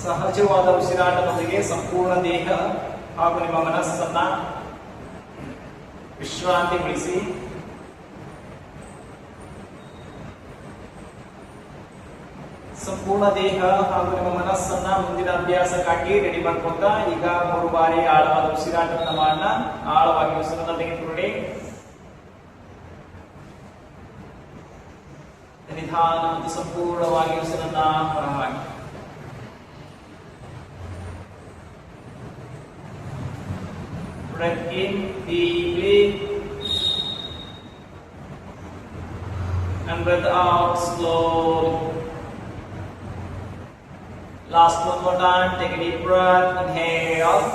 ಸಹಜವಾದ ಉಸಿರಾಟದೊಂದಿಗೆ ಸಂಪೂರ್ಣ ದೇಹ ಹಾಗೂ ನಿಮ್ಮ ಮನಸ್ಸನ್ನ ವಿಶ್ರಾಂತಿಗೊಳಿಸಿ. ಸಂಪೂರ್ಣ ದೇಹ ಹಾಗೂ ನಿಮ್ಮ ಮನಸ್ಸನ್ನ ಮುಂದಿನ ಅಭ್ಯಾಸಕ್ಕಾಗಿ ರೆಡಿ ಮಾಡ್ಕೊತಾ ಈಗ 3 ಬಾರಿ ಆಳವಾದ ಉಸಿರಾಟವನ್ನು ಮಾಡೋಣ. ಆಳವಾಗಿ ಉಸಿರನ್ನ ತೆಗೆದುಕೊಳ್ಳಿ. ನಿಧಾನ ಮತ್ತು ಸಂಪೂರ್ಣವಾಗಿ ಉಸಿರನ್ನ ಹೊರಹಾಕಿ. Breath in deeply and breath out slowly. Last one more time. Take a deep breath. Inhale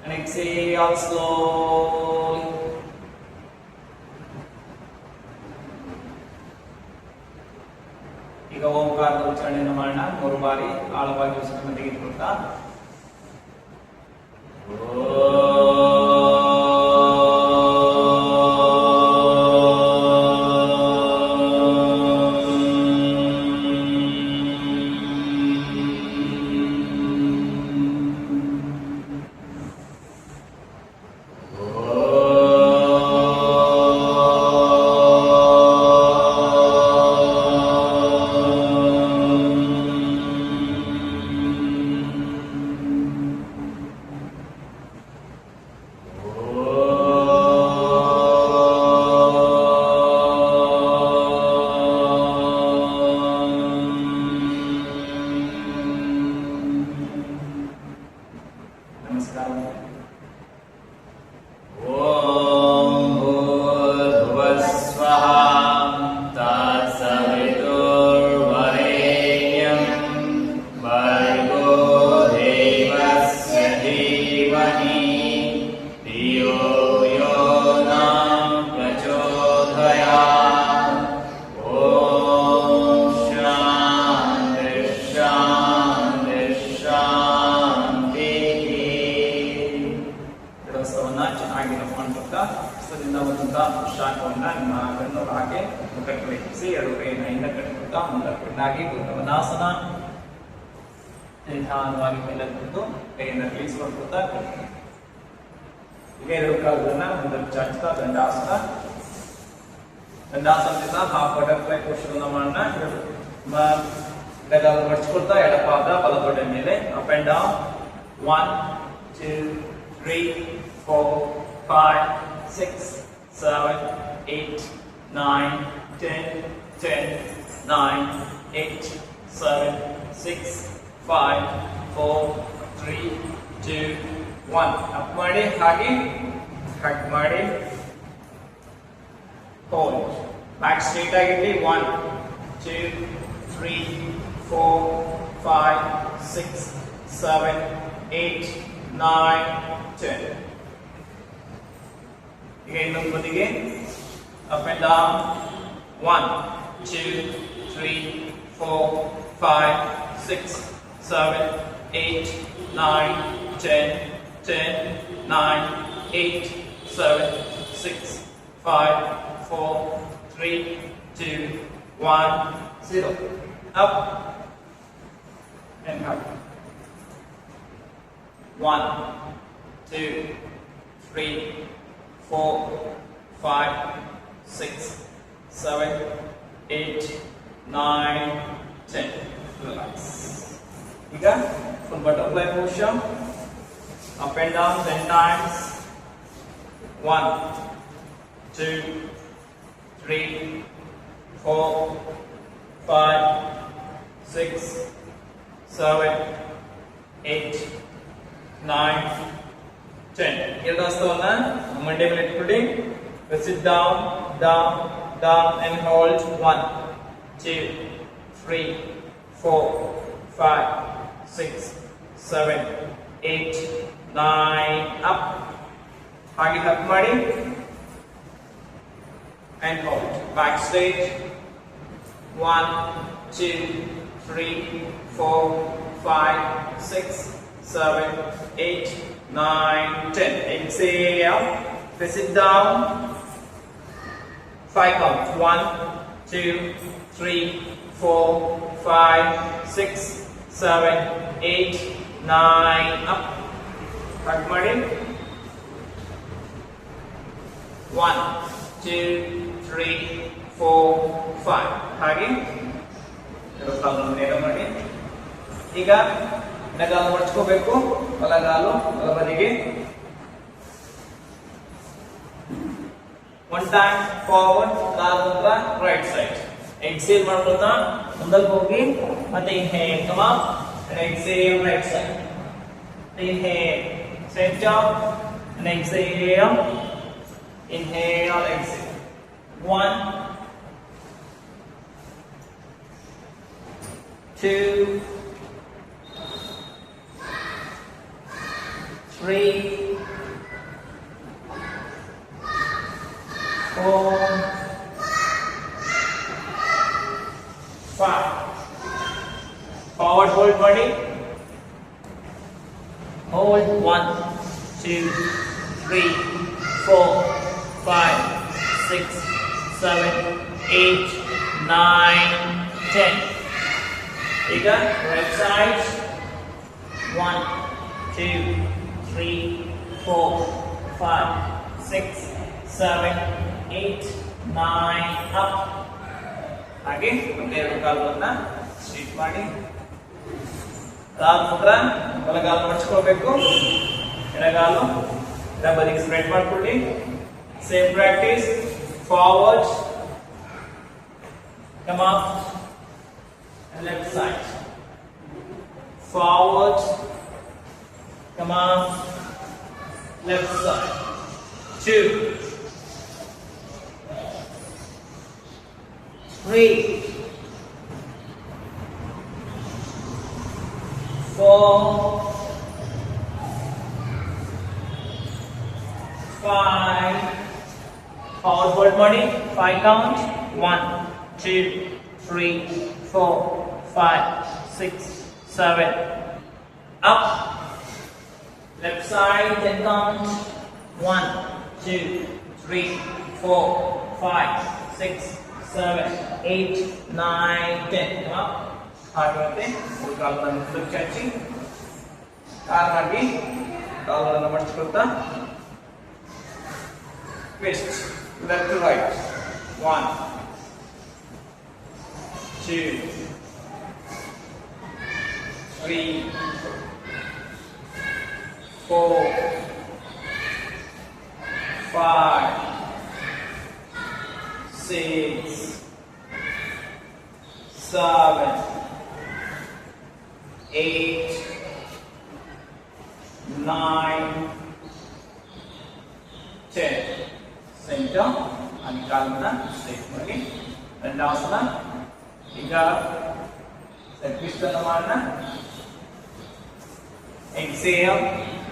and exhale slowly. ಈಗ ಓಂಕಾರದ ಉಚ್ಚಾರಣೆಯನ್ನು ಮಾಡೋಣ. 3 ಬಾರಿ ಆಳವಾಗಿ ಉಸಿರನ್ನು ತೆಗೆದುಕೊಳ್ತಾ ಶಾಖವನ್ನ ನಿಮ್ಮ ಕಣ್ಣು ಹಾಕಿ ಮುಖಕ್ಕೆ ಇರಿಸಿ 2 ಕೈಯಿಂದ ಹಿಂದೆ ಕಟ್ಟಿಕೊಳ್ತಾ ಮುಂದಕ್ಕಿಂದಾಗಿ ವೃಂದಾವನಾಸನ. ನಿಧಾನವಾಗಿ ಮೇಲೆ ಕುಳಿತು ಕೈಯಿಂದ ರಿಲೀಸ್ ಮಾಡ್ಕೊಳ್ತಾ ಈಗ 2 ಕಾಲುಗಳನ್ನ ಮುಂದಕ್ಕೆ ಚಾಚ್ತಾ ದಂಡಾಸನ. ದಂಡಾಸನದಿಂದ ಹಾಫ್ ಬಟರ್ಫ್ಲೈ ಪೋಸ್ಚರ್ ಅನ್ನ ಮಾಡೋಣ. ಎಡಗಾಲು ಮಡಚಿಕೊಳ್ತಾ ಎಡಪಾದ ಬಲತೊಡೆ ಮೇಲೆ ಅಪ್ ಅಂಡ್ ಡೌನ್. 1 2 3 4 5 6 7 8 9 10 10 9 8 7 6 5 4 3 2 1 ಅಪ್ ಮಾಡಿ ಹಾಗೆ ಕಟ್ ಮಾಡಿ ಹೋಲ್ಡ್. ಬ್ಯಾಕ್ ಸ್ಟ್ರೈಟ್ ಆಗಿರಲಿ. 1 2 3 4 5 6 7 8 9 10. ಈಗ ಇನ್ನೊಂದು ಬದಿಗೆ up and down. 1 2 3 4 5 6 7 8 9 10 10 9 8 7 6 5 4 3 2 1 0. Up and up. 1 2 3 4 5 6 7 8 9 10. Relax. ಈಗ full butterfly motion. Up and down 10 times. 1 2 3 4 5 6 7 8 9 10. ಎರಡು ಹಸ್ತವನ್ನ ಮಂಡೆ ಮೇಲೆ ಇಟ್ಕೊಳ್ಳಿ. Sit down, down, down and hold. 1 2 3 4 5 6 7 8 9 up. ಹಾಗೆ ಹಪ್ ಮಾಡಿ and hold. Back straight. 1 2 3 4 5 6 7 8 9 10. Exhale. Press it down. 5 count. 1 2 3 4 5 6 7 8 9 up cut ಮಾಡಿ 1 2 3 4 5 ಹಾಗೆ ಎರಡು ಕಾಲನ್ನು ನೇರ ಮಾಡಿ ಈಗ ಎಡಗಾಲು ಮಡಚ್ಕೋಬೇಕು ಬಲಗಾಲು ಬಲಬದಿಗೆ one time forward ನಂತರ right side exhale ಮಾಡ್ಕೊಳ್ತಾ ಮುಂದಕ್ಕೆ ಹೋಗಿ ಮತ್ತೆ inhale come up and exhale right side inhale center and exhale inhale exhale 1 2 3 4 5 forward hold body hold 1 2 3 4 5 6 7 8 9 10 ಈಗ right side 1 2 3 4 5 6 7 8 9 up ಹಾಗೆ ಮತ್ತೆ ಎರಡು ಕಾಲುಗಳನ್ನ ಸ್ಟ್ರೈಟ್ ಮಾಡಿ ನಂತರ ಬಲಗಾಲು ಮಡಚ್ಕೊಳ್ಬೇಕು ಎಡಗಾಲು ಬದಿಗೆ ಸ್ಪ್ರೆಡ್ ಮಾಡ್ಕೊಳ್ಳಿ same practice forward come up and left side forward come up left side 2 3 4 5 forward body 5 count 1 2 3 4 5 6 7 up left side 10 count 1 2 3 4 5 6 7 8 9 10 come up ಹಾಗೆ ಮೂರು ಕಾಲುಗಳನ್ನು ಮುಂದಕ್ಕೆ ಚಾಚಿ ಕಾಲಾಗಿ ಕಾಲುಗಳನ್ನು ಮಡಚ್ಕೊಳ್ತಾ twist left to right 1 2 3 4 5 6 7 8 9 10 center and kalna straight ಮಾಡಿ ದಂಡಾಸನ ಈಗ twist ಅನ್ನು ಮಾಡೋಣ exhale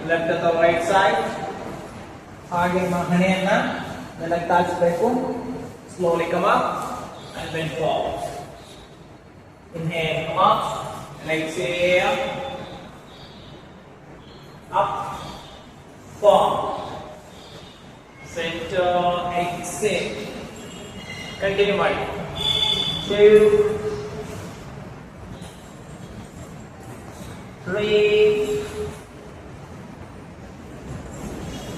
left to the right side ಹಾಗೆ ಹಣೆಯನ್ನ ನೆಲಕ್ಕೆ ತಾಗಿಸಬೇಕು slowly come up and bend forward inhale come up and exhale up forward center exhale continue ಮಾಡಿ 2 3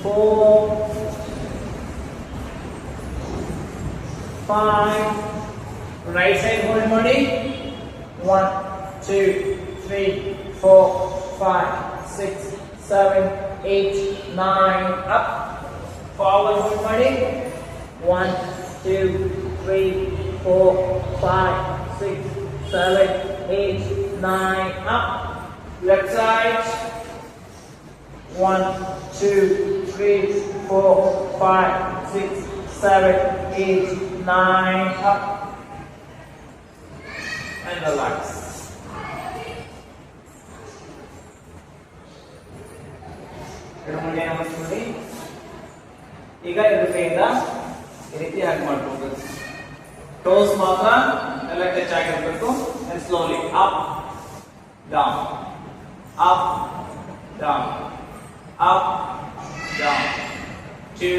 4 5 right side hold ಮಾಡಿ 1 2 3 4 5 6 7 8 9 up forward hold ಮಾಡಿ 1 2 3 4 5 6 7 8 9 up left side 1 2 3 4 5 6 7 8 9 up and relax ನೋಡಿ ಈಗ ಎರಡು ಕೈಯಿಂದ ಈ ರೀತಿ ಹ್ಯಾಕ್ ಮಾಡ್ಬೋದು ಟೋಸ್ ಮಾತ್ರ ಎಲ್ಲ ಟಚ್ ಆಗಿರಬೇಕು and slowly up down up down up down 2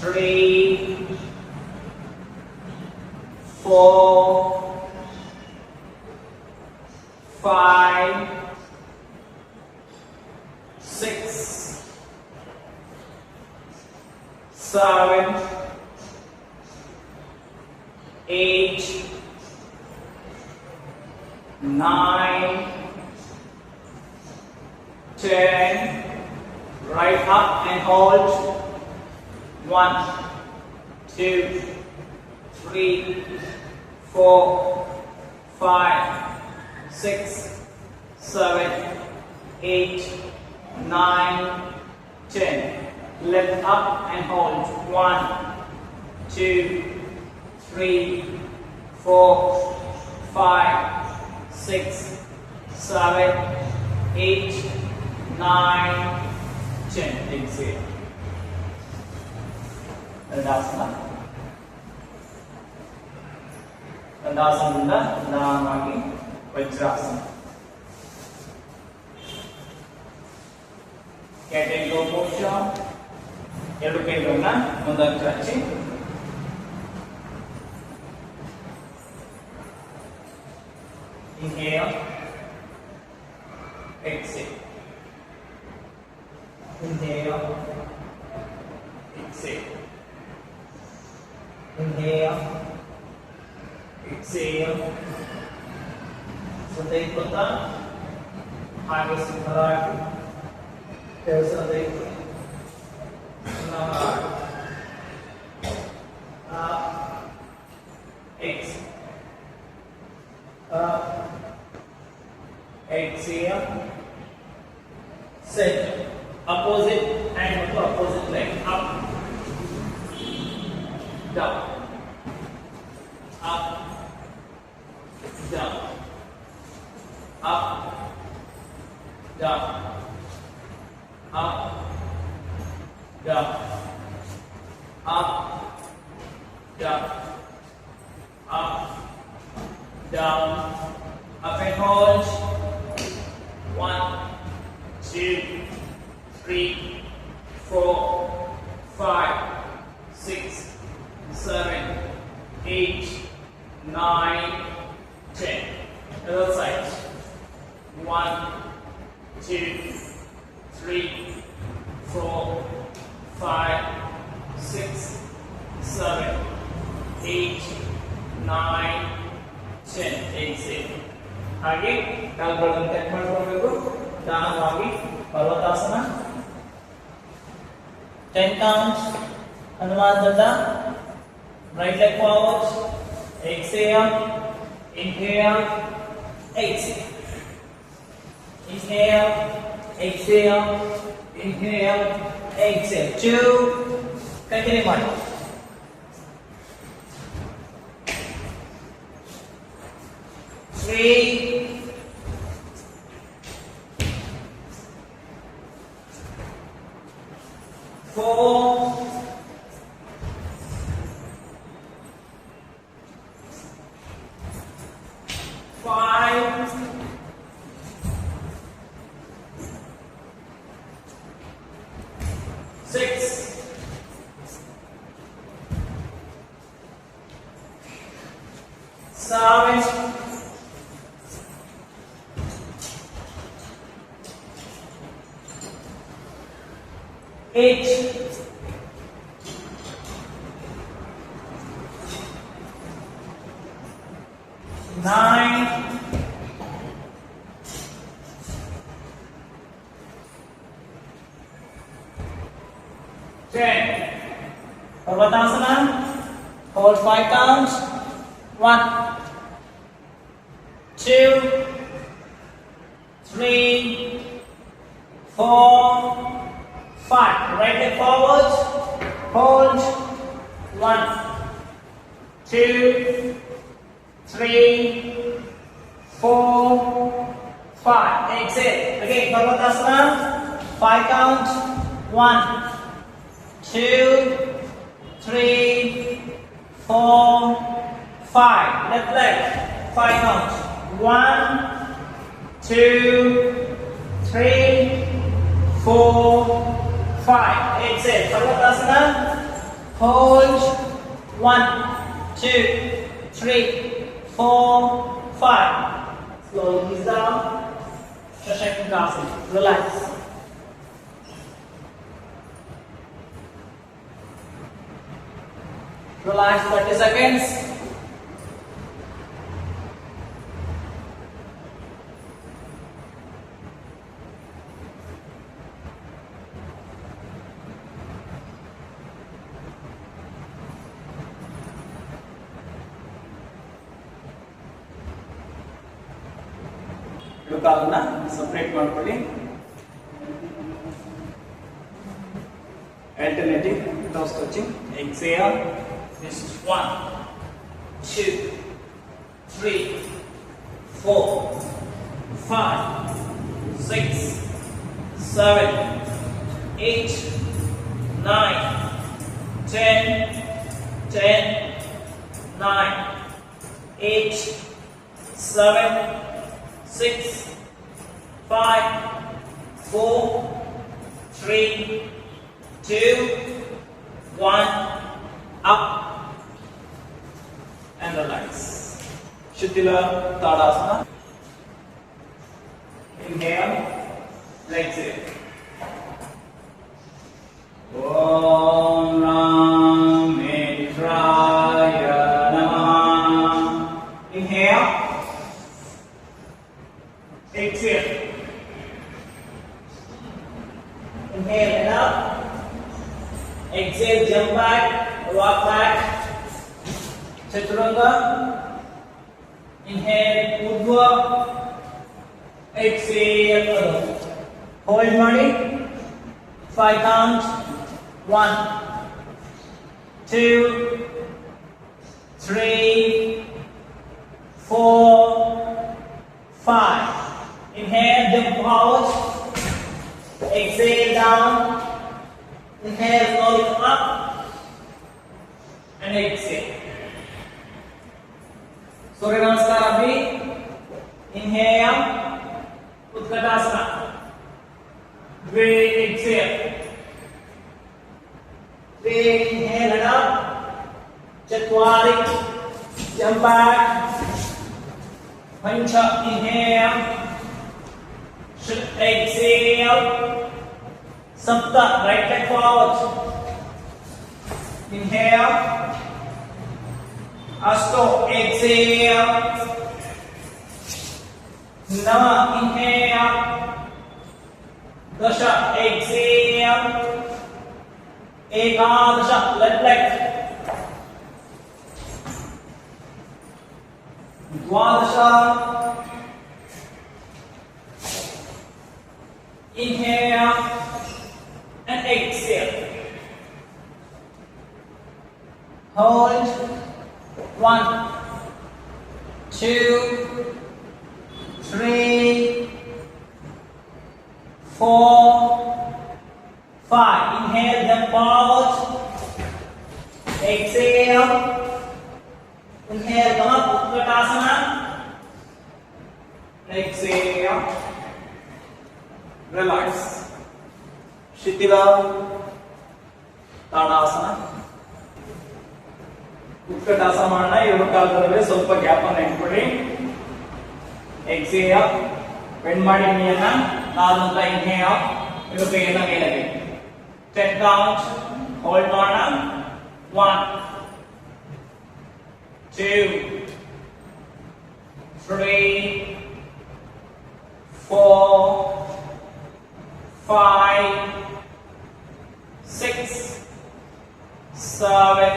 3 4, 5, 6, 7, 8, 9, 10. Right up and hold. 1, 2, 3, 4, 5, 6, 7, 8, 9, 10. Lift up and hold. 1, 2, 3, 4, 5, 6, 7, 8, 9, 10. Exhale. Dandasana. Dandasanದಿಂದ ನಿಧಾನವಾಗಿ vajrasana. Cat and go posture. ಎರಡು ಕೈಗಳನ್ನ ಮುಂದಕ್ಕೆ ಚಾಚಿ. Inhale. Exhale. Inhale. Exhale. Inhale. Exhale. Sunday kota. Haga sudharagi. Sunday kota. Up. Exhale. Up. Exhale. Center. Opposite hand to opposite leg. Up. Down. Up. Down. Up. Down. Up. Down. Up. Down. Up. Down. Up and hold. 1, 2, 3, 4, 5, 6, 7, 8, 9, 10. Other side. 1, 2, 3, 4, 5, 6, 7, 8, 9, 10. Exhale. ಹಾಗೆ ಕಾಲುಗಳನ್ನು touch ಮಾಡ್ಕೊಳ್ಬೇಕು. ನಿಧಾನವಾಗಿ ಪರ್ವತಾಸನ. 10 counts. Hanuman Danda. Right leg forward. Exhale. Inhale. Exhale. Inhale. Exhale. Inhale. Exhale. 2. Continue ಮಾಡಿ. 3, 4, 5, 6, 7, 8, 9, 10. Parvatasana. Hold 5 counts. 1, 2, 3, 4, 5. Right leg forward. Hold. 1, 2, 3, 4, 5. Exhale. Again, Parvatasana. 5 counts. 1, 2, 3, 4, 5. Left leg. 5 counts. 1, 2, 3, 4, 5. Exhale. Parvatasana. Hold. 1, 2, 3, 4, 5. Slowly ease down. Shashangasana. Relax. Relax 30 seconds. ಕಾಲನ್ನ separate ಮಾಡ್ಕೊಳ್ಳಿ. Alternating without touching. Exhale. This is 1, 2, 3, 4, 5, 6, 7, 8, 9, 10, 10, 9, 8, 7, 6, 5, 4, 3, 2, 1, up and relax. Shuttila Tadasana. Inhale, exhale. Om Rametraya Namah. Inhale, exhale. Inhale and up. Exhale, jump back, walk back. Chaturanga. Inhale, Urdhva. Exhale, Adho. Hold body. 5 count. 1, 2, 3, 4, 5. Inhale, jump forward. Exhale, down. Inhale, slowly come up. And exhale. Surya Namaskar abhi. Inhale, Utkatasana. Breathe, exhale. Breathe, inhale and up. Chatwari, jump back. Pancha, inhale. Exhale. Sapta, right leg forward. Inhale. Asto, exhale. Nama, inhale. Dasha, exhale. Ekadasha, left leg. Dwadasha. Inhale and exhale. Hold. 1, 2, 3, 4, 5. Inhale, then forward. Exhale. Inhale, come up, Utkatasana. Exhale. Relax. Shitila Tadasana. Utkatasana ಮಾಡೋಣ. ಎರಡು ಕಾಲದಲ್ಲಿ ಸ್ವಲ್ಪ gap ಅನ್ನು ಇಟ್ಕೊಳ್ಳಿ. Exhale. Bend ಮಾಡಿ ನೀಯನ್ನ. ನಾಲ್ಕು inhale. ಇದು ಕೈಯನ್ನ ಮೇಲೆಗೆ. 10 count. Hold ಮಾಡೋಣ. 1, 2, 3, 4, 5, 6, 7,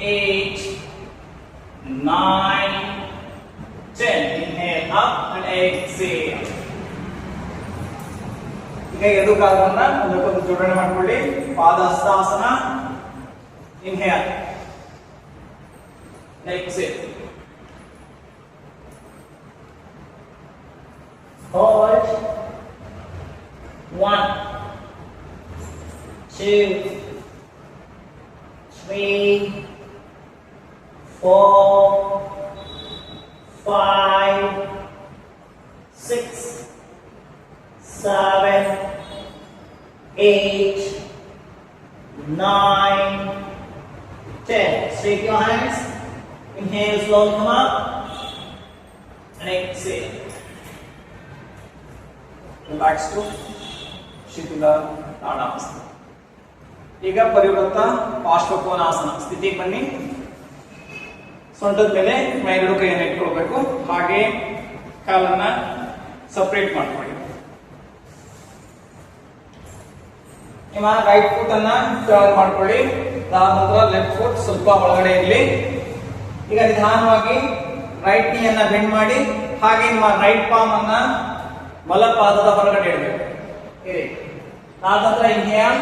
8, 9, 10. Inhale up and exhale. ಈಗ ಎದು ಕಾಲನ್ನ ಒಂದಕ್ಕೊಂದು ಜೋಡಣೆ ಮಾಡ್ಕೊಳ್ಳಿ. ಪಾದಹಸ್ತಾಸನ. Inhale. Exhale. Hold. 1, 2, 3, 4, 5, 6, 7, 8, 9, 10. Shake your hands. Inhale slowly, come up. And exhale. Relax to ಶಿಥಿಲ tadasana. ಈಗ ಪರಿವೃತ್ತ ಪಾರ್ಶ್ವಕೋನಾಸನ ಸ್ಥಿತಿಗೆ ಬನ್ನಿ. ಸೊಂಟದ ಮೇಲೆ ಎರಡು ಕೈಯನ್ನು ಇಟ್ಕೊಳ್ಬೇಕು. ಹಾಗೆ ಕಾಲನ್ನ ಸಪರೇಟ್ ಮಾಡ್ಕೊಳ್ಳಿ. ನಿಮ್ಮ ರೈಟ್ ಫುಟ್ ಅನ್ನ ಟರ್ನ್ ಮಾಡ್ಕೊಳ್ಳಿ. ನಂತರ ಲೆಫ್ಟ್ ಫುಟ್ ಸ್ವಲ್ಪ ಒಳಗಡೆ ಇರಲಿ. ಈಗ ನಿಧಾನವಾಗಿ ರೈಟ್ ನೀ ಅನ್ನ ಬೆಂಡ್ ಮಾಡಿ ಹಾಗೆ ನಿಮ್ಮ ರೈಟ್ ಪಾಮ್ ಅನ್ನ ಬಲ ಪಾದದ ಹೊರಗಡೆ ಇಡಬೇಕು. ನಂತರ ಇನ್ಹೇಲ್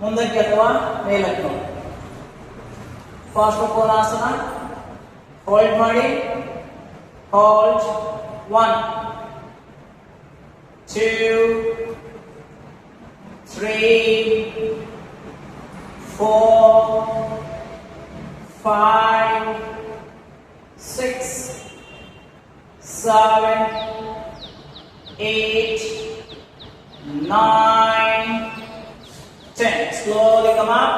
ಮುಂದಕ್ಕೆ ಅಥವಾ ಮೇಲಕ್ಕೆ ನೋಡಿ. ಪಾರ್ಶ್ವಕೋನಾಸನ ಹೋಲ್ಡ್ ಮಾಡಿ. ಹೋಲ್ಡ್ 1 2 3 4 5 6 7 8 9 10. Slowly come up.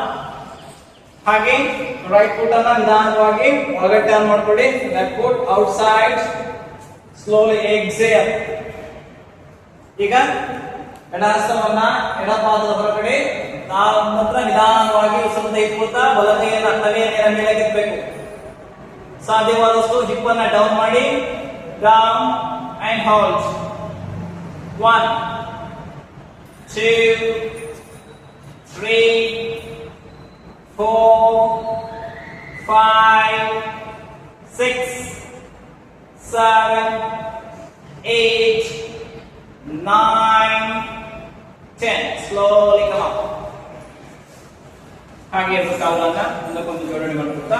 ಹಾಗೆ ರೈಟ್ ಫುಟ್ ಅನ್ನ ನಿಧಾನವಾಗಿ ಒಳಗಡೆ ಟರ್ನ್ ಮಾಡ್ಕೊಳ್ಳಿ. Left foot outside. Slowly exhale. ಈಗ ಎಡಹಸ್ತವನ್ನ ಎಡಪಾದದ ಹೊರಗಡೆ ನಂತರ ನಿಧಾನವಾಗಿ ಸ್ವಲ್ಪ ಇಟ್ಕೊಳ್ತಾ ಬಲಗೈಯನ್ನ ತಲೆಯ ಮೇಲೆ ಎತ್ತಬೇಕು. ಸಾಧ್ಯವಾದಷ್ಟು ಹಿಪ್ ಅನ್ನ ಡೌನ್ ಮಾಡಿ. Down and hold 1 2 3 4 5 6 7 8 9 10. Slowly come up. ಹಾಗೆ ಎರಡು ಕಾಲನ್ನ ಒಂದಕ್ಕೊಂದು ಜೋಡಣೆ ಮಾಡ್ಕೊಳ್ತಾ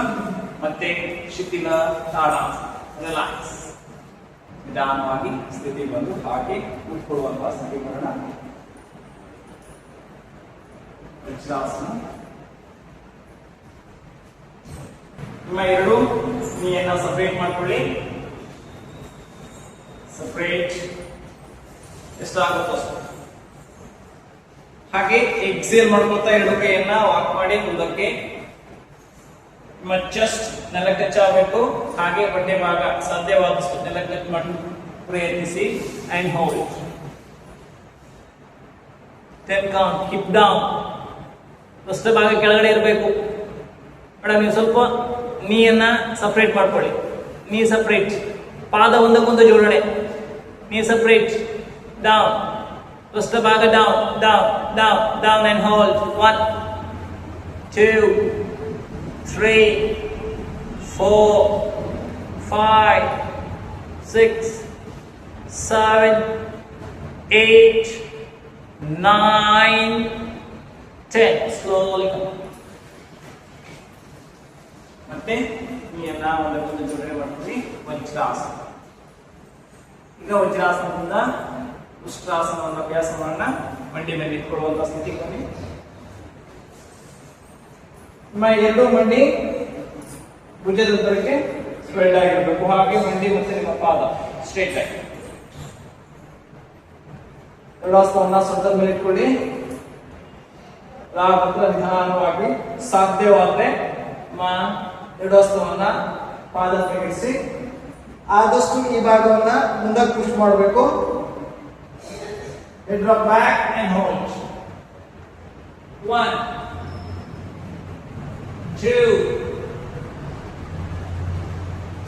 ಮತ್ತೆ ಶಿಥಿಲ ತಾಡಾಸನ. ರಿಲ್ಯಾಕ್ಸ್. ನಿಧಾನವಾಗಿ ಸ್ಥಿತಿ ಬಂದು ಹಾಗೆ ಕೂತ್ಕೊಳ್ಳುವಂತಹ ಸ್ಥಿತಿ ಬರೋಣ. ವಜ್ರಾಸನ. ನಿಮ್ಮ ಎರಡು ನೀಯನ್ನ ಸಪರೇಟ್ ಮಾಡ್ಕೊಳ್ಳಿ. ಸಪರೇಟ್ ಎಷ್ಟಾಗುತ್ತೋ ಹಾಗೆ ಎಕ್ಸೇಲ್ ಮಾಡ್ಕೊತಾ ಎರಡು ಕೈಯನ್ನ ವಾಕ್ ಮಾಡಿ ಮುಂದಕ್ಕೆ. ನಿಮ್ಮ ಚೆಸ್ಟ್ ನೆಲಕ್ಕೆ ಟಚ್ ಆಗಬೇಕು. ಹಾಗೆ ಹೊಟ್ಟೆ ಭಾಗ ಸಾಧ್ಯವಾದಷ್ಟು ನೆಲಕ್ಕೆ ಟಚ್ ಮಾಡಿ ಪ್ರಯತ್ನಿಸಿ. And hold 10 count. Hip down. ಪೃಷ್ಠ ಭಾಗ ಕೆಳಗಡೆ ಇರಬೇಕು. ಮೇಡಮ್ ನೀವು ಸ್ವಲ್ಪ ನೀಯನ್ನ ಸಪರೇಟ್ ಮಾಡ್ಕೊಳ್ಳಿ. ನೀ ಸಪರೇಟ್. ಪಾದ ಒಂದಕ್ಕೊಂದು ಜೋಡಣೆ. ನೀ ಸಪರೇಟ್. ಡೌನ್. ಪೃಷ್ಠ ಭಾಗ down down down down and hold 1 2 3 4 5 6 7 8 9 10. Slowly come. ಮತ್ತೆ ನೀಯನ್ನ ಒಂದಕ್ಕೊಂದು ಜೋಡಣೆ ಮಾಡ್ತೀವಿ. ವಜ್ರಾಸನ. ಈಗ ವಜ್ರಾಸನದಿಂದ ಉಷ್ಟ್ರಾಸನವನ್ನು ಅಭ್ಯಾಸ ಮಾಡೋಣ. ಮಂಡಿ ಮೇಲೆ ಇಟ್ಕೊಳ್ಳುವಂತ ಸ್ಥಿತಿಗೆ ಬನ್ನಿ. ನಿಮ್ಮ ಎರಡು ಮಂಡಿ ಭುಜದ ಉದ್ದಕ್ಕೆ ಸ್ಪ್ರೆಡ್ ಆಗಿರಬೇಕು. ಹಾಗೆ ಮಂಡಿ ಮತ್ತೆ ನಿಮ್ಮ ಪಾದ ಸ್ಟ್ರೇಟ್ ಆಗಿ. ಎರಡು ಹಸ್ತವನ್ನ ಸೊಂಟದ ಮೇಲೆ ಇಟ್ಕೊಳ್ಳಿ. ನಂತರ ನಿಧಾನವಾಗಿ ಸಾಧ್ಯವಾದ್ರೆ ಎರಡು ಹಸ್ತವನ್ನ ಪಾದ ತೆಗೆಸಿ ಆದಷ್ಟು ಈ ಭಾಗವನ್ನ ಮುಂದಕ್ಕೆ ಪುಷ್ ಮಾಡಬೇಕು. Drop back and hold. 1 2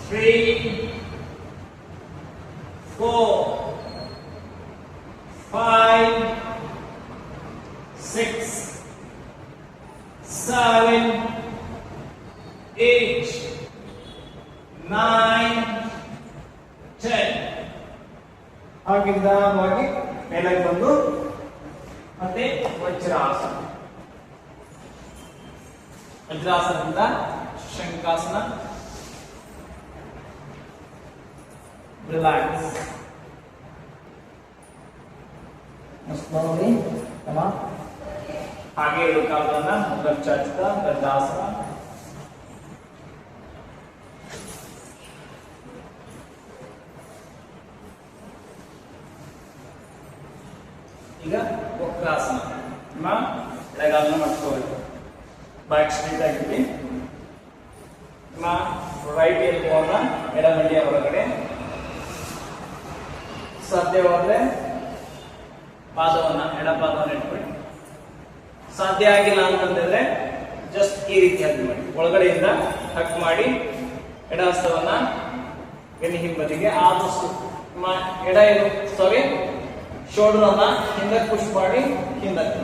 3 4 5 6 7 8 9 10. ಹಾಗೆ ನಿಧಾನವಾಗಿ ಮೇಲಕ್ಕೆ ಬಂದು ಮತ್ತೆ ವಜ್ರಾಸನ. ವಜ್ರಾಸನದಿಂದ shankasana. Relax. Slowly come up. ಹಾಗೆ ಎರಡು ಕಾಲನ್ನ ಮುಂದಕ್ಕೆ ಚಾಚುತ್ತಾ ಗರ್ಭಾಸನ. ಈಗ ವಕ್ರಾಸನ. ನಿಮ್ಮ ಎಡಗಾಲನ್ನ ಮಾಡ್ಕೋಬೇಕು. ಬ್ಯಾಕ್ ಸ್ಟ್ರೇಟ್ ಆಗಿರ್ಲಿ. ರೈಟ್ ಎಲ್ಬೋವನ್ನ ಎಡಮಂಡಿಯ ಹೊರಗಡೆ, ಸಾಧ್ಯವಾದ್ರೆ ಪಾದವನ್ನ ಎಡಪಾದವನ್ನ ಇಟ್ಕೊಳ್ಳಿ. ಸಾಧ್ಯ ಆಗಿಲ್ಲ ಅಂತಂದ್ರೆ ಜಸ್ಟ್ ಈ ರೀತಿ ಹಗ್ ಮಾಡಿ, ಒಳಗಡೆಯಿಂದ ಹಗ್ ಮಾಡಿ ಎಡ ಹಸ್ತವನ್ನ ಬೆನ್ನಿ ಹಿಂಬದಿಗೆ ಆದಷ್ಟು ಎಡ ಶೋಲ್ಡರ್ ಅನ್ನ ಹಿಂದಕ್ಕೆ ಪುಷ್ ಮಾಡಿ ಹಿಂದಕ್ಕೆ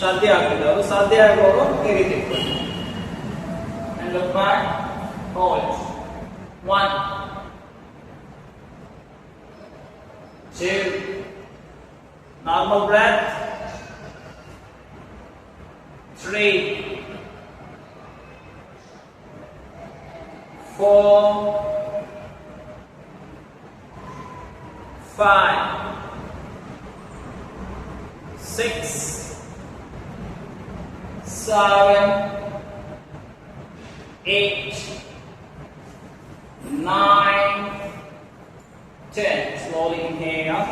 ಸಾಧ್ಯ ಆಗ್ತದೆ. ಅವರು ಸಾಧ್ಯ ಆಗುವವರು ಈ ರೀತಿ ಇಟ್ಕೊಳ್ಳಿ. And look back, hold. 1, 2, normal breath. 3, 4, 5, 6, 7, 8, 9, 10. Slowly inhale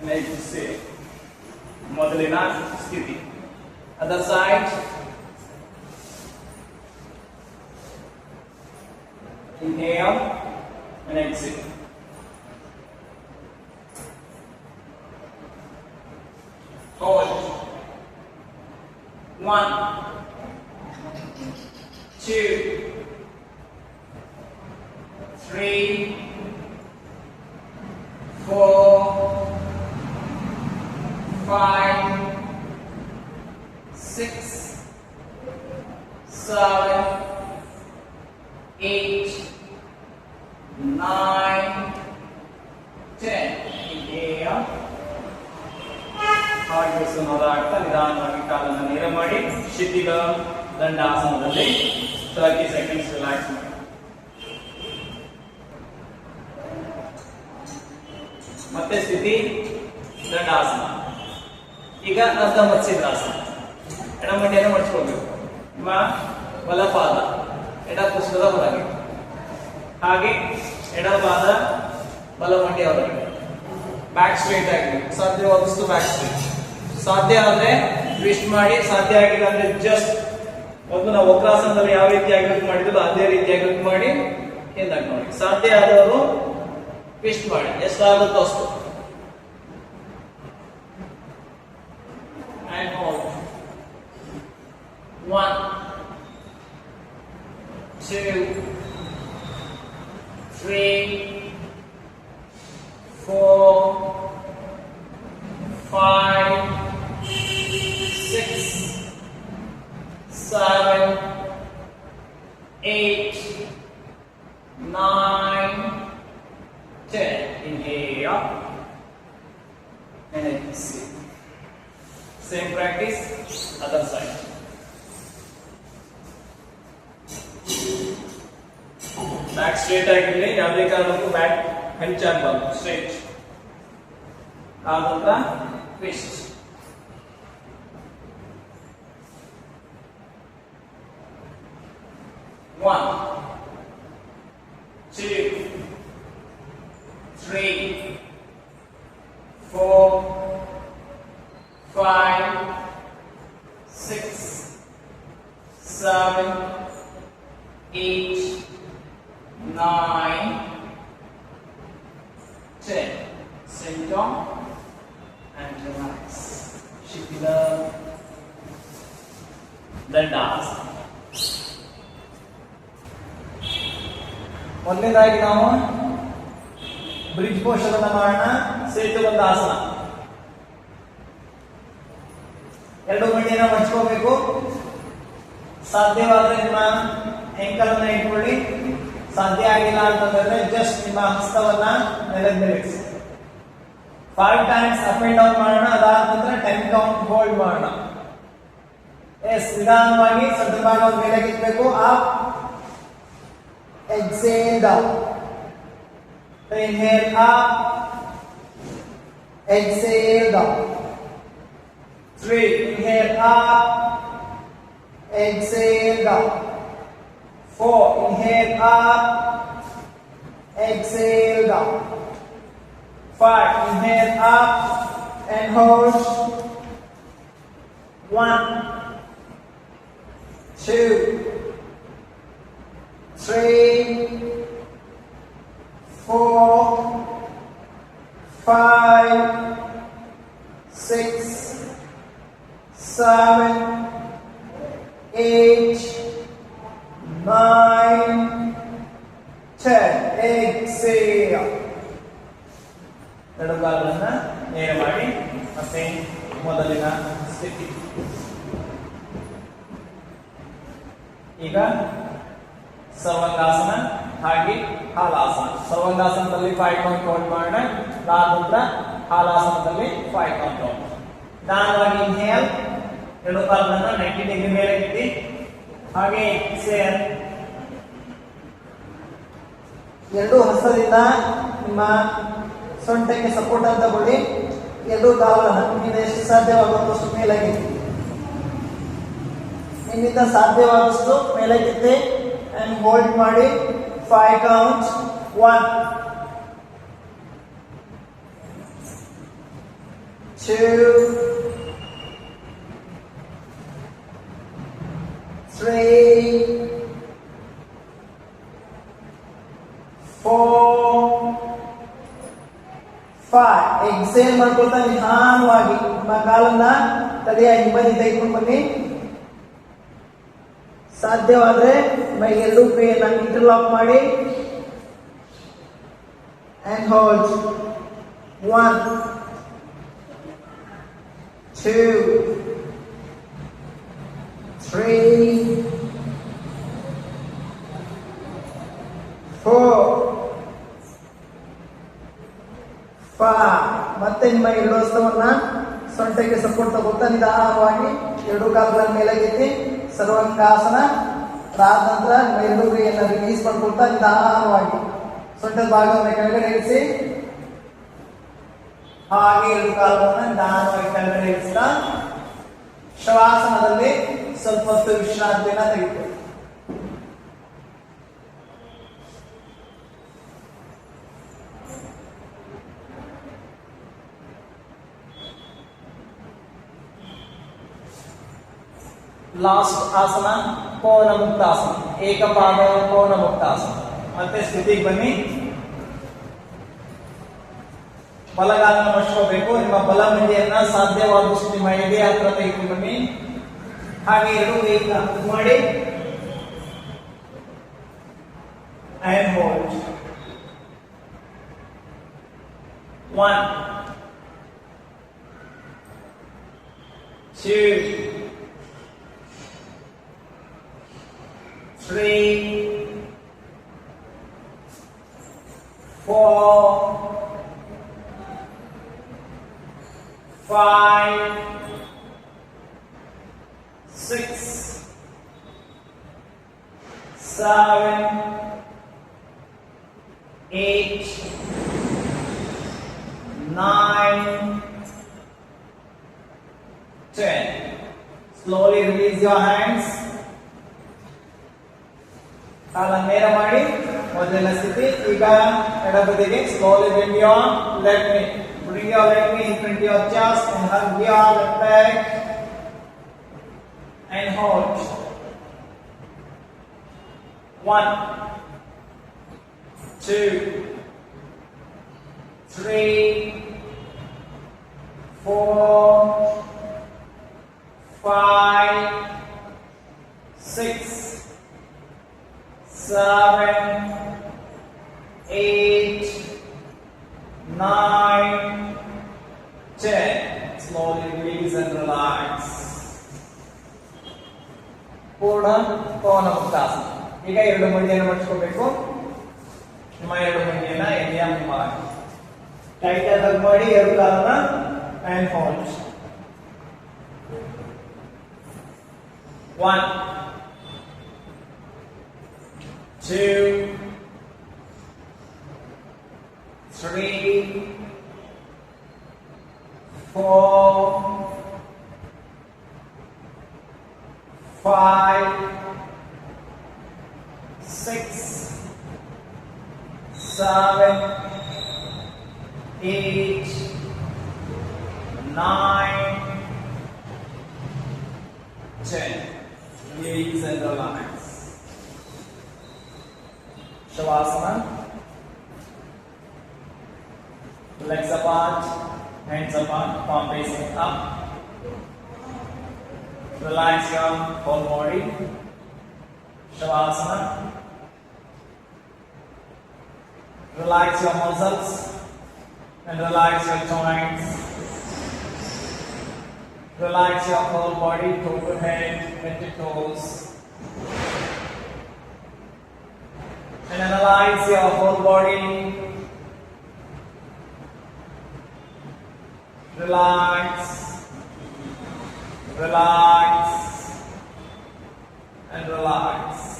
and exhale. ಮೊದಲಿನ ಸ್ಥಿತಿ. Other side. Inhale and exhale. Hold. 1, 2, 3, 4, 5, 6, 7, 8, 9, 10. Inhale. ಹಾಗೆ ಸುಮಾರಾಗ್ತಾ ನಿಧಾನವಾಗಿ ಕಾಲನ್ನು ನೇರ ಮಾಡಿ ಶಿಥಿಲ ದಂಡಾಸನದಲ್ಲಿ 30 ಸೆಕೆಂಡ್ಸ್ ರಿಲ್ಯಾಕ್ಸ್ ಮಾಡಿ. ಮತ್ತೆ ಸ್ಥಿತಿ ದಂಡಾಸನ. ಈಗ ಅರ್ಧ ಮತ್ಸ್ಯದ್ರಾಸನ. ಎಡಮಂಡಿಯನ್ನು ಮಡಚ್ಕೊಳ್ಬೇಕು. ನಿಮ್ಮ ಬಲಪಾದ ಎಡ ಪುಷ್ಟದ ಹೊರಗೆ, ಹಾಗೆ ಎಡಪಾದ ಬಲಮಂಡಿಯ ಹೊರಗೆ. ಬ್ಯಾಕ್ ಸ್ಟ್ರೈಟ್ ಆಗಿದೆ, ಸಾಧ್ಯವಾದಷ್ಟು ಬ್ಯಾಕ್ ಸ್ಟ್ರೈಟ್. ಸಾಧ್ಯ ಆದ್ರೆ ಟ್ವಿಸ್ಟ್ ಮಾಡಿ, ಸಾಧ್ಯ ಆಗಿಲ್ಲ ಅಂದ್ರೆ ಜಸ್ಟ್ ಒಂದು ನಾವು ವಕ್ರಾಸನದಲ್ಲಿ ಯಾವ ರೀತಿಯಾಗಿ ಗ್ರಿಪ್ ಮಾಡಿದ್ರು ಅದೇ ರೀತಿಯಾಗಿ ಗ್ರಿಪ್ ಮಾಡಿ ಹಿಂದಕ್ಕೆ ನೋಡಿ. ಸಾಧ್ಯ ಆದವರು ಟ್ವಿಸ್ಟ್ ಮಾಡಿ, ಎಷ್ಟಾಗುತ್ತೋ ಅಷ್ಟು. And hold. 1, 2, 3, 4, 5, 6, 7, 8, 9, 10. Inhale and exhale. Same practice, other side. Back straight ಆಗಿರಲಿ, ಯಾವುದೇ ಕಾರಣಕ್ಕೂ ಬ್ಯಾಕ್ ಹಂಚಾಗಬಾರ್ದು, ಸ್ಟ್ರೈಟ್. ಆನಂತರ twist. 1, 2, 3, 4, 5, 6, 7, 8, 9, 10. Sit down and relax. Shikila Dandasana. ಮೊದಲನೇದಾಗಿ ನಾವು ಬ್ರಿಡ್ಜ್ ಪೋಷನ್ ಅನ್ನು ಮಾಡೋಣ. ಸೇತುಬಂಧಾಸನ. ಎರಡು ಮಂಡಿಯನ್ನು ಮಡ್ಚ್ಕೋಬೇಕು. ಸಾಧ್ಯವಾದ್ರೆ ನಿಮ್ಮ ಎಂಕಲ್ ಅನ್ನ ಇಟ್ಕೊಳ್ಳಿ. ಸಾಧ್ಯ ಆಗಿಲ್ಲ ಅಂತಂದ್ರೆ ಜಸ್ಟ್ ನಿಮ್ಮ ಹಸ್ತವನ್ನ ನೆಲದ ಮೇಲೆ ಇರಿಸಿ. 5 ಟೈಮ್ಸ್ ಅಪ್ ಅಂಡ್ ಡೌನ್ ಮಾಡೋಣ. ಅದಾದ ನಂತರ 10 ಕೌಂಟ್ ಹೋಲ್ಡ್ ಮಾಡೋಣ. ಎಸ್, ನಿಧಾನವಾಗಿ ಸಣ್ಣ ಭಾಗವನ್ನು ಮೇಲೆ ಕಿತ್ತಬೇಕು. Up, exhale down. Inhale up, exhale down. 3, inhale up, exhale down. 4, inhale up, exhale down. 5, inhale up and hold. 1, 2, 3, 4, 5, 6, 7, 8, 9, 10. Exhale. ನಡುಗಾಲನ್ನ ನೇರ ಮಾಡಿ ಮತ್ತೆ ಮೊದಲಿನ ಸ್ಥಿತಿ. ಈಗ ಸರ್ವಾಂಗಾಸನ ಹಾಗೆ ಹಾಲಾಸನ. ಸರ್ವಾಂಗಾಸನದಲ್ಲಿ 5 ಕೌಂಟ್ ಕೌಂಟ್ ಮಾಡೋಣ. ನಂತರ ಹಾಲಾಸನದಲ್ಲಿ 5 ಕೌಂಟ್ ಕೌಂಟ್. ನಿಧಾನವಾಗಿ ಇನ್ಹೇಲ್, ಎರಡು ಕಾಲನ್ನ 90 ಡಿಗ್ರಿ ಮೇಲೆ ಇಟ್ಟು ಹಾಗೆ ಎಕ್ಸೇಲ್. ಎರಡು ಹಸ್ತದಿಂದ ನಿಮ್ಮ ಸೊಂಟಕ್ಕೆ ಸಪೋರ್ಟ್ ಅಂತ ತಗೊಳ್ಳಿ. ಎರಡು ಕಾಲನ್ನು ನಿಮ್ಮಿಂದ ಎಷ್ಟು ಸಾಧ್ಯವಾಗುವಷ್ಟು ಮೇಲಾಗಿದೆ. ನಿಮ್ಮಿಂದ ಸಾಧ್ಯವಾದಷ್ಟು ಮೇಲಾಗಿದೆ and ಹೋಲ್ಡ್ ಮಾಡಿ 5 count. 1, 2, 3, 4, 5. ಎಕ್ಸೇಲ್ ಮಾಡ್ಕೊಳ್ತಾ ನಿಧಾನವಾಗಿ ನಿಮ್ಮ ಕಾಲನ್ನ ತಲೆಯ ಹಿಂಬದಿ ತೆಗೆದುಕೊಂಡು ಬನ್ನಿ. ಸಾಧ್ಯವಾದ್ರೆ ಮೈ ಎರಡು ಕೈಯನ್ನ ಇಂಟರ್ಲಾಕ್ ಮಾಡಿ and hold. 1, 2, 3, 4, 5. ಮತ್ತೆ ನಿಮ್ಮ ಎರಡು ಹಸ್ತವನ್ನ ಸೊಂಟಕ್ಕೆ ಸಪೋರ್ಟ್ ತಗೊಳ್ತಾ ನಿಧಾನವಾಗಿ ಎರಡು ಕಾಲುಗಳ ಮೇಲಾಗೆತ್ತಿ ಸರ್ವಾಂಗಾಸನ. ಅದಾದ ನಂತರ ನಿಮ್ಮ ಎರಡು ಕೈಯನ್ನು ರಿಲೀಸ್ ಮಾಡ್ಕೊಳ್ತಾ ನಿಧಾನವಾಗಿ ಸೊಂಟದ ಭಾಗವನ್ನು ಕೆಳಗಡೆ ಇಳಿಸಿ ಹಾಗೆ ಎರಡು ಕಾಲುಗಳನ್ನು ನಿಧಾನವಾಗಿ ಕೆಳಗಡೆ ಇಳಿಸ್ತಾ ಶವಾಸನದಲ್ಲಿ ಸ್ವಲ್ಪ ಹೊತ್ತು ವಿಶ್ರಾಂತಿಯನ್ನು ತೆಗೆದುಕೊಳ್ಳಿ. ಲಾಸ್ಟ್ ಆಸನ ಪವನ ಮುಕ್ತಾಸನ, ಏಕಪಾದ ಪವನ ಮುಕ್ತಾಸನ. ಮತ್ತೆ ಸ್ಥಿತಿಗೆ ಬನ್ನಿ. ಬಲಗಾಲನ ಮಡ್ಚ್ಕೋಬೇಕು. ನಿಮ್ಮ ಬಲ ಮಂಡಿಯನ್ನ ಸಾಧ್ಯವಾದಷ್ಟು ನಿಮ್ಮ ಎದೆ ಹತ್ರ ತೆಗೆದುಕೊಂಡು ಬನ್ನಿ. ಹಾಗೆ ಎರಡು ಕೈಯಿಂದ ಮಾಡಿ and hold. 1, 2, 3, 4, 5, 6, 7, 8, 9, 10. Slowly release your hands. ಕಾಲ ನೇರ ಮಾಡಿ ಮೊದಲಿನ ಸ್ಥಿತಿ. ಈಗ ಎಡಬದಿಗೆ slowly bend your leg knee. Bring your leg knee in front of your chest and hug your left leg and hold. 1, 2, 3, 4, 5, 6, 7, 8, 9, 10. Slowly release and relax. ಪೂರ್ಣ ಪವನ ಮುಕ್ತಾಸನ. ಈಗ ಎರಡು ಮಂಡಿಯನ್ನು ಮಡ್ಚ್ಕೋಬೇಕು. ನಿಮ್ಮ ಎರಡು ಮಂಡಿಯನ್ನ ಎದೆಯ ಮಾಡಿ ಟೈಟ್ ಆಗಿ ಮಾಡಿ ಎರಡು ಕಾಲನ್ನ and hold. 1, 2, 3, 4, 5, 6, 7, 8, 9, 10. Release and relax. Shavasana. Legs apart, hands apart, palm facing up. Relax your whole body. Shavasana. Relax your muscles and relax your joints. Relax your whole body, toe to head, head to toes. And analyze your whole body. Relax, relax, and relax.